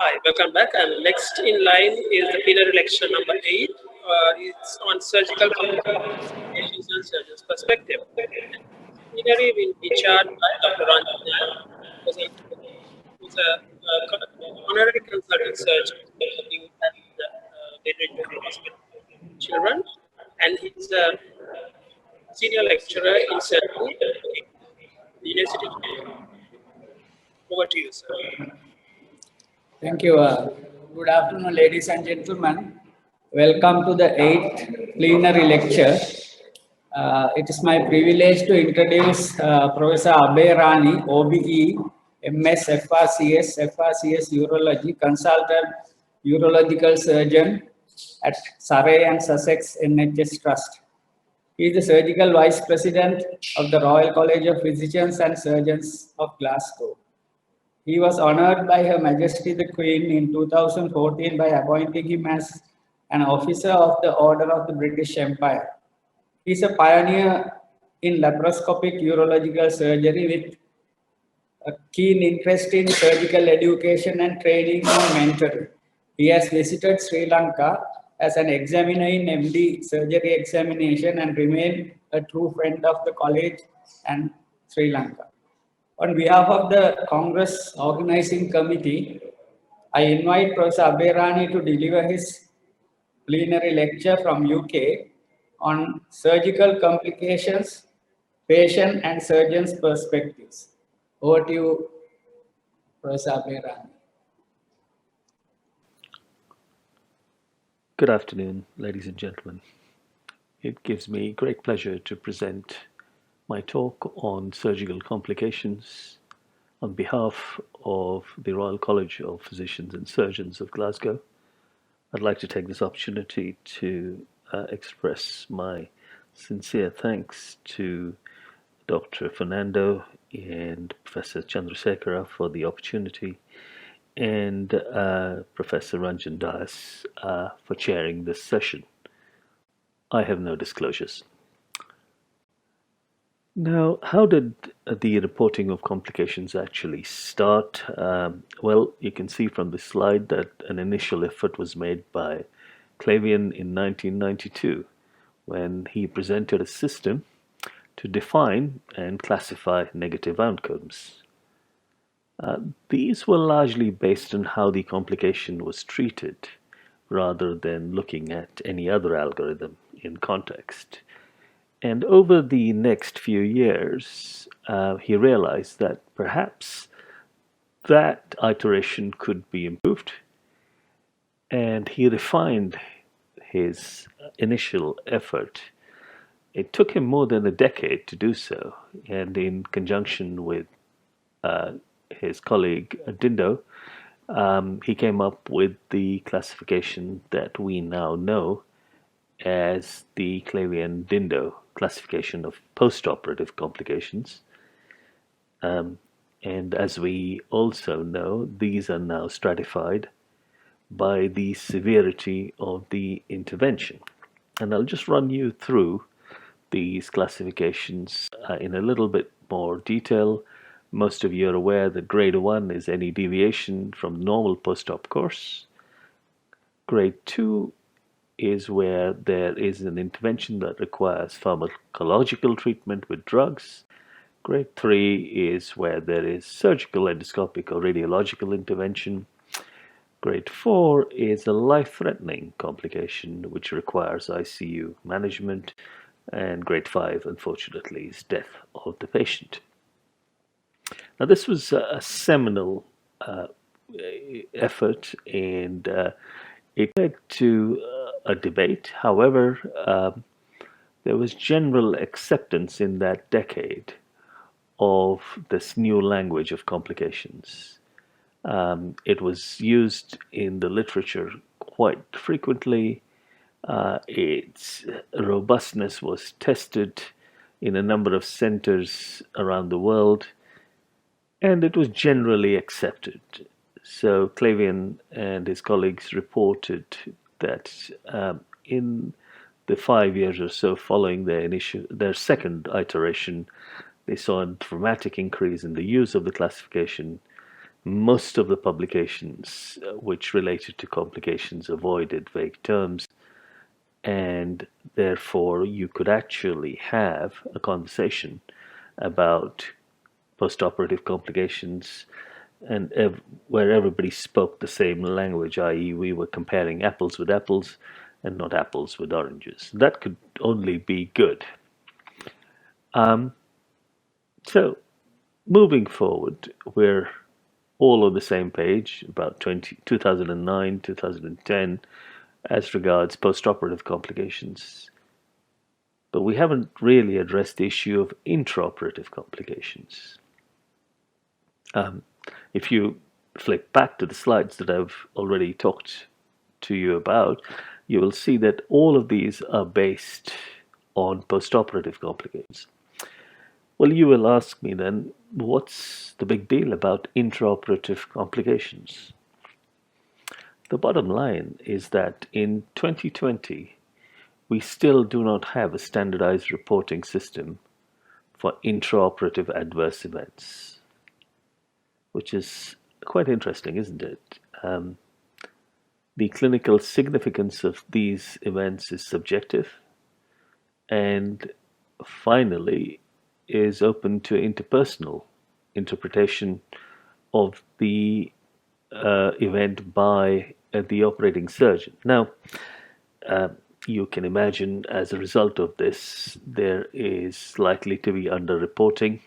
Hi, welcome back. And next in line is the plenary lecture number 8. It's on surgical complications and surgeon's perspective. And plenary will be chaired by Dr. Ranjan, who's a honorary consultant surgeon working at the Plenary General Hospital Children, and he's a senior lecturer in surgery at the University of Cambridge. Over to you, sir. Thank you. Good afternoon, ladies and gentlemen. Welcome to the 8th plenary lecture. It is my privilege to introduce Professor Abhay Rane, OBE, MS, FRCS Urology, Consultant Urological Surgeon at Surrey and Sussex NHS Trust. He is the Surgical Vice President of the Royal College of Physicians and Surgeons of Glasgow. He was honored by Her Majesty the Queen in 2014 by appointing him as an officer of the Order of the British Empire. He is a pioneer in laparoscopic urological surgery with a keen interest in surgical education and training and mentoring. He has visited Sri Lanka as an examiner in MD surgery examination and remained a true friend of the college and Sri Lanka. On behalf of the Congress Organizing Committee, I invite Professor Abhay Rane to deliver his plenary lecture from UK on surgical complications, patient and surgeon's perspectives. Over to you, Professor Abhay Rane. Good afternoon, ladies and gentlemen. It gives me great pleasure to present my talk on surgical complications on behalf of the Royal College of Physicians and Surgeons of Glasgow. I'd like to take this opportunity to express my sincere thanks to Dr. Fernando and Professor Chandrasekhara for the opportunity, and Professor Ranjan Das for chairing this session. I have no disclosures. Now, how did the reporting of complications actually start? Well, you can see from this slide that an initial effort was made by Clavian in 1992 when he presented a system to define and classify negative outcomes. These were largely based on how the complication was treated rather than looking at any other algorithm in context. And over the next few years, he realized that perhaps that iteration could be improved, and he refined his initial effort. It took him more than a decade to do so, and in conjunction with his colleague Dindo, he came up with the classification that we now know as the Clavian-Dindo classification of postoperative complications. And as we also know, these are now stratified by the severity of the intervention. And I'll just run you through these classifications in a little bit more detail. Most of you are aware that grade 1 is any deviation from the normal post-op course. Grade 2 is where there is an intervention that requires pharmacological treatment with drugs. Grade 3 is where there is surgical, endoscopic, or radiological intervention. Grade 4 is a life-threatening complication which requires ICU management. And grade 5, unfortunately, is death of the patient. Now, this was a seminal effort, and it led to a debate. However, there was general acceptance in that decade of this new language of complications. It was used in the literature quite frequently. Its robustness was tested in a number of centers around the world, and it was generally accepted. So Clavian and his colleagues reported that in the 5 years or so following their second iteration, they saw a dramatic increase in the use of the classification. Most of the publications which related to complications avoided vague terms, and therefore you could actually have a conversation about postoperative complications and where everybody spoke the same language, i.e., we were comparing apples with apples and not apples with oranges. That could only be good. So, moving forward, we're all on the same page about 2009, 2010 as regards postoperative complications. But we haven't really addressed the issue of intraoperative complications. If you flick back to the slides that I've already talked to you about, you will see that all of these are based on postoperative complications. Well, you will ask me then, what's the big deal about intraoperative complications? The bottom line is that in 2020, we still do not have a standardized reporting system for intraoperative adverse events, which is quite interesting, isn't it? The clinical significance of these events is subjective and finally is open to interpersonal interpretation of the event by the operating surgeon. Now, you can imagine as a result of this, there is likely to be underreporting.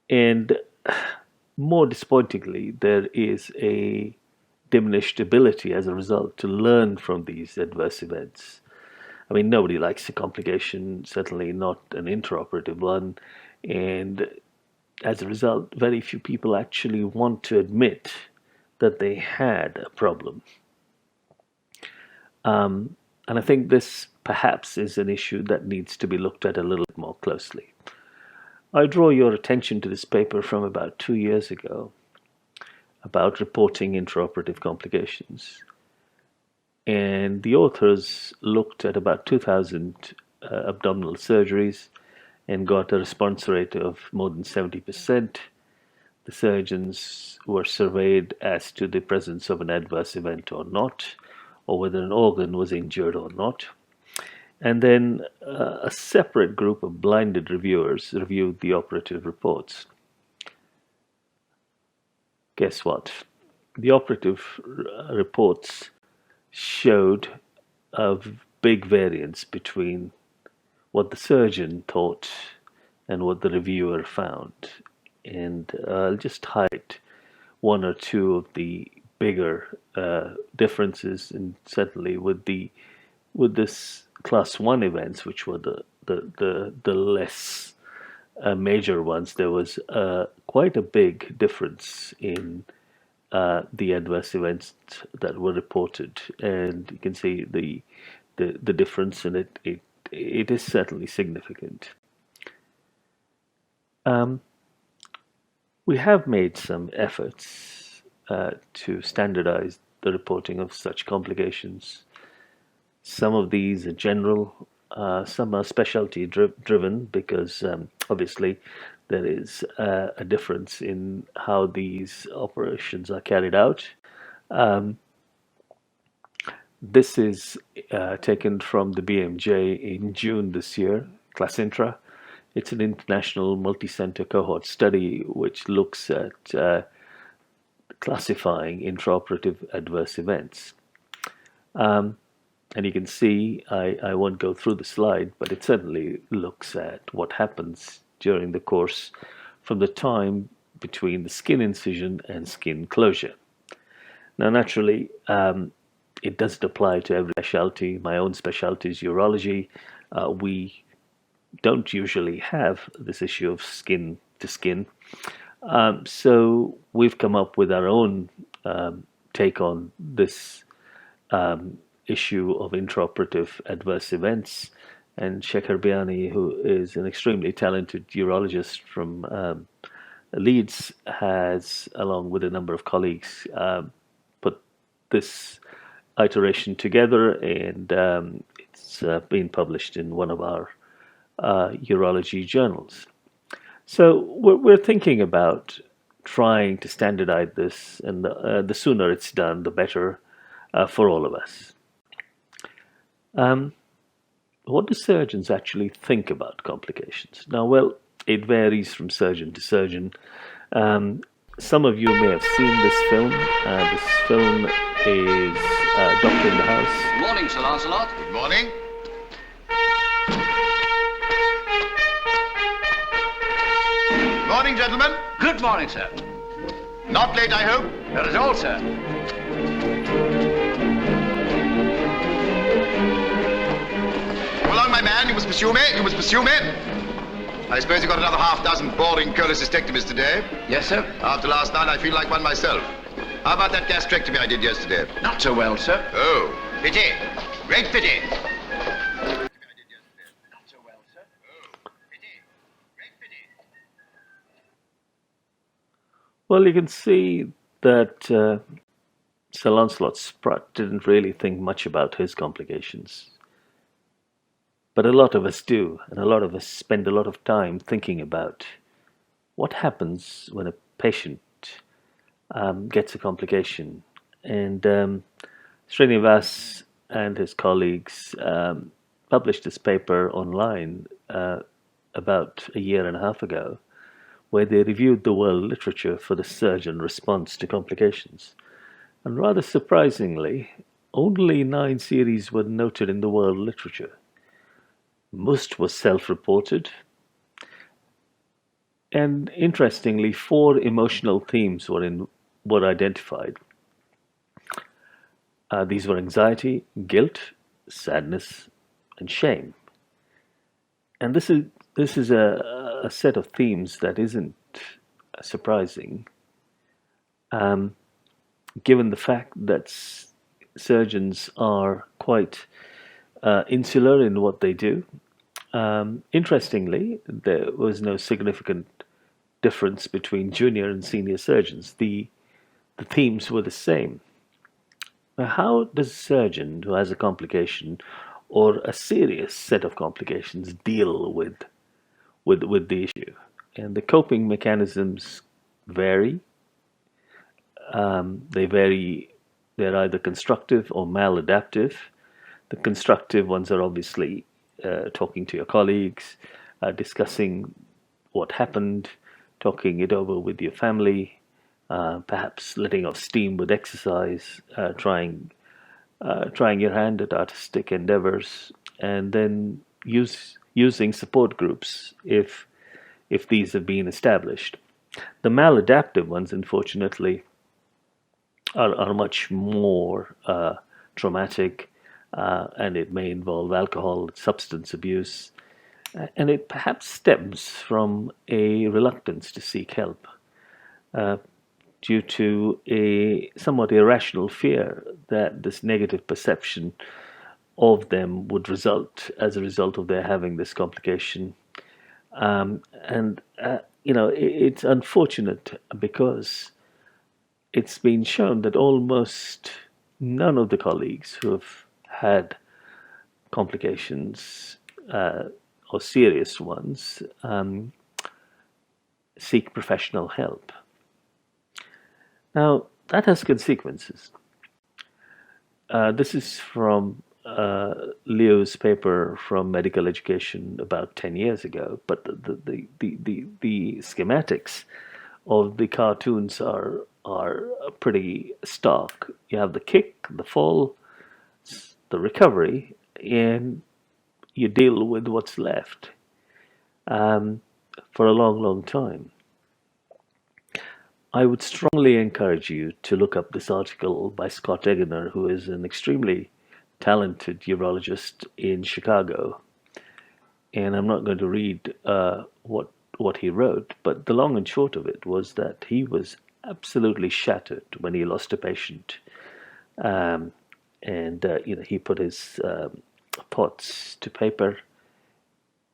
And more disappointingly, there is a diminished ability as a result to learn from these adverse events. I mean, nobody likes a complication, certainly not an intraoperative one. And as a result, very few people actually want to admit that they had a problem. And I think this perhaps is an issue that needs to be looked at a little bit more closely. I draw your attention to this paper from about 2 years ago about reporting intraoperative complications. And the authors looked at about 2,000 abdominal surgeries and got a response rate of more than 70%. The surgeons were surveyed as to the presence of an adverse event or not, or whether an organ was injured or not. And then a separate group of blinded reviewers reviewed the operative reports. Guess what? The operative reports showed a big variance between what the surgeon thought and what the reviewer found. And I'll just highlight one or two of the bigger differences, and certainly with this class 1 events, which were the less major ones, there was quite a big difference in the adverse events that were reported, and you can see the difference in it. It is certainly significant. We have made some efforts to standardize the reporting of such complications. Some of these are general, some are specialty driven because obviously there is a difference in how these operations are carried out. This is taken from the BMJ in June this year, Classintra. It's an international multicentre cohort study which looks at classifying intraoperative adverse events. And you can see, I won't go through the slide, but it certainly looks at what happens during the course from the time between the skin incision and skin closure. Now, naturally, it doesn't apply to every specialty. My own specialty is urology. We don't usually have this issue of skin to skin. So we've come up with our own take on this issue of intraoperative adverse events. And Shekhar Biani, who is an extremely talented urologist from Leeds, has, along with a number of colleagues, put this iteration together, and it's been published in one of our urology journals. So we're thinking about trying to standardize this, and the sooner it's done, the better for all of us. What do surgeons actually think about complications? Now, well, it varies from surgeon to surgeon. Some of you may have seen this film. This film is Doctor in the House. Good morning, Sir Lancelot. Good morning. Morning, gentlemen. Good morning, sir. Not late, I hope. Not at all, sir. Come along, my man. You must pursue me. You must pursue me. I suppose you got another half-dozen boring cholecystectomies today. Yes, sir. After last night, I feel like one myself. How about that gastrectomy I did yesterday? Not so well, sir. Oh, pity. Great pity. Not so well, sir. Well, you can see that Sir Lancelot Sprott didn't really think much about his complications. But a lot of us do, and a lot of us spend a lot of time thinking about what happens when a patient gets a complication. And Srinivas and his colleagues published this paper online about a year and a half ago, where they reviewed the world literature for the surgeon response to complications. And rather surprisingly, only 9 series were noted in the world literature. Most was self-reported. And interestingly, 4 emotional themes were identified. These were anxiety, guilt, sadness, and shame. And this is a set of themes that isn't surprising, given the fact that surgeons are quite insular in what they do. Interestingly, there was no significant difference between junior and senior surgeons. The themes were the same. Now, how does a surgeon who has a complication or a serious set of complications deal with the issue? And the coping mechanisms vary. They vary. They're either constructive or maladaptive. The constructive ones are obviously talking to your colleagues, discussing what happened, talking it over with your family, perhaps letting off steam with exercise, trying your hand at artistic endeavors, and then using support groups if these have been established. The maladaptive ones, unfortunately, are much more traumatic, and it may involve alcohol, substance abuse, and it perhaps stems from a reluctance to seek help due to a somewhat irrational fear that this negative perception of them would result as a result of their having this complication. It's unfortunate because it's been shown that almost none of the colleagues who have had complications or serious ones seek professional help. Now, that has consequences. This is from Leo's paper from Medical Education about 10 years ago, but the schematics of the cartoons are pretty stark. You have the kick, the fall, the recovery, and you deal with what's left for a long, long time. I would strongly encourage you to look up this article by Scott Egener, who is an extremely talented urologist in Chicago. And I'm not going to read what he wrote, but the long and short of it was that he was absolutely shattered when he lost a patient. He put his thoughts to paper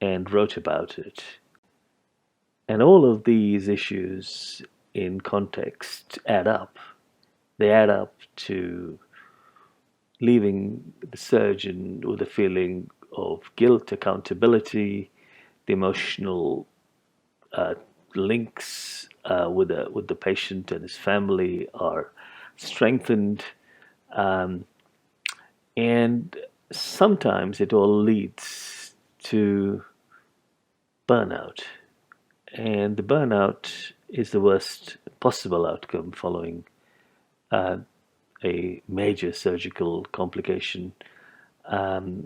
and wrote about it. And all of these issues in context add up. They add up to leaving the surgeon with a feeling of guilt, accountability, the emotional links with the patient and his family are strengthened, and sometimes it all leads to burnout. And the burnout is the worst possible outcome following a major surgical complication,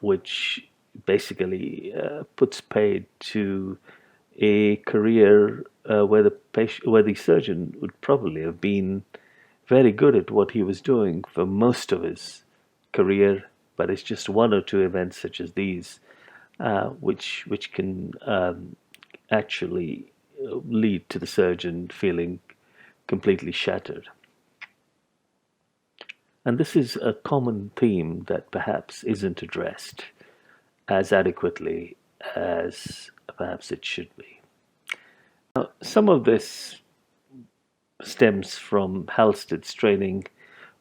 which basically puts paid to a career where the surgeon would probably have been very good at what he was doing for most of his career, but it's just one or two events such as these which can actually lead to the surgeon feeling completely shattered. And this is a common theme that perhaps isn't addressed as adequately as perhaps it should be. Now, some of this stems from Halstead's training,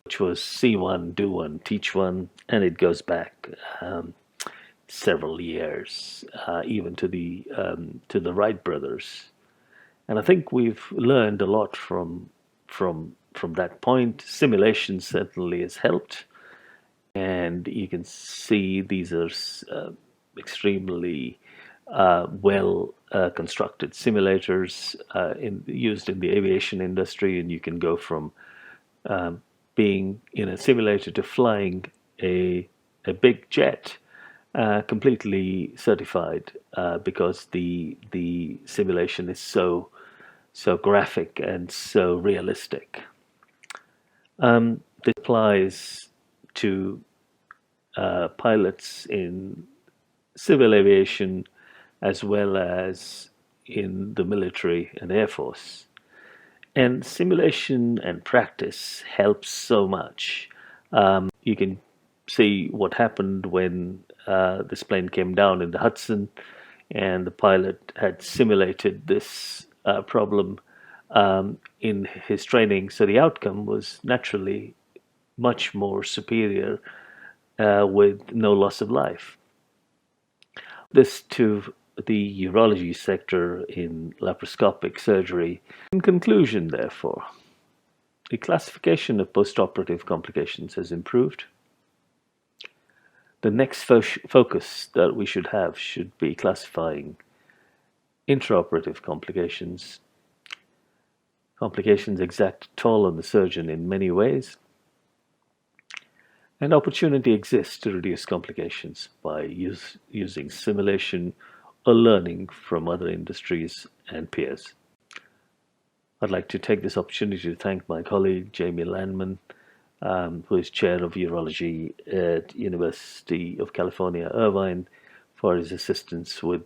which was see one, do one, teach one, and it goes back several years, even to the Wright brothers. And I think we've learned a lot from that point. Simulation certainly has helped, and you can see these are extremely well constructed simulators used in the aviation industry, and you can go from being in a simulator to flying a big jet completely certified because the simulation is so graphic and so realistic. This applies to pilots in civil aviation as well as in the military and Air Force. And simulation and practice helps so much. You can see what happened when this plane came down in the Hudson, and the pilot had simulated this problem in his training. So the outcome was naturally much more superior with no loss of life. This to the urology sector in laparoscopic surgery. In conclusion, therefore, the classification of postoperative complications has improved. The next focus that we should have should be classifying intraoperative complications. Complications exact a toll on the surgeon in many ways, and opportunity exists to reduce complications by using simulation or learning from other industries and peers. I'd like to take this opportunity to thank my colleague Jamie Landman, who is chair of urology at University of California, Irvine, for his assistance with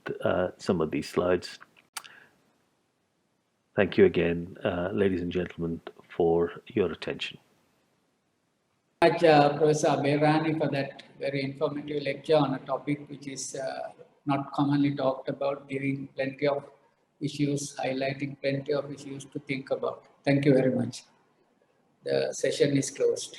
some of these slides. Thank you again, ladies and gentlemen, for your attention. Thank you very much, Professor Abhay Rane, for that very informative lecture on a topic which is not commonly talked about, giving plenty of issues, highlighting plenty of issues to think about. Thank you very much. The session is closed.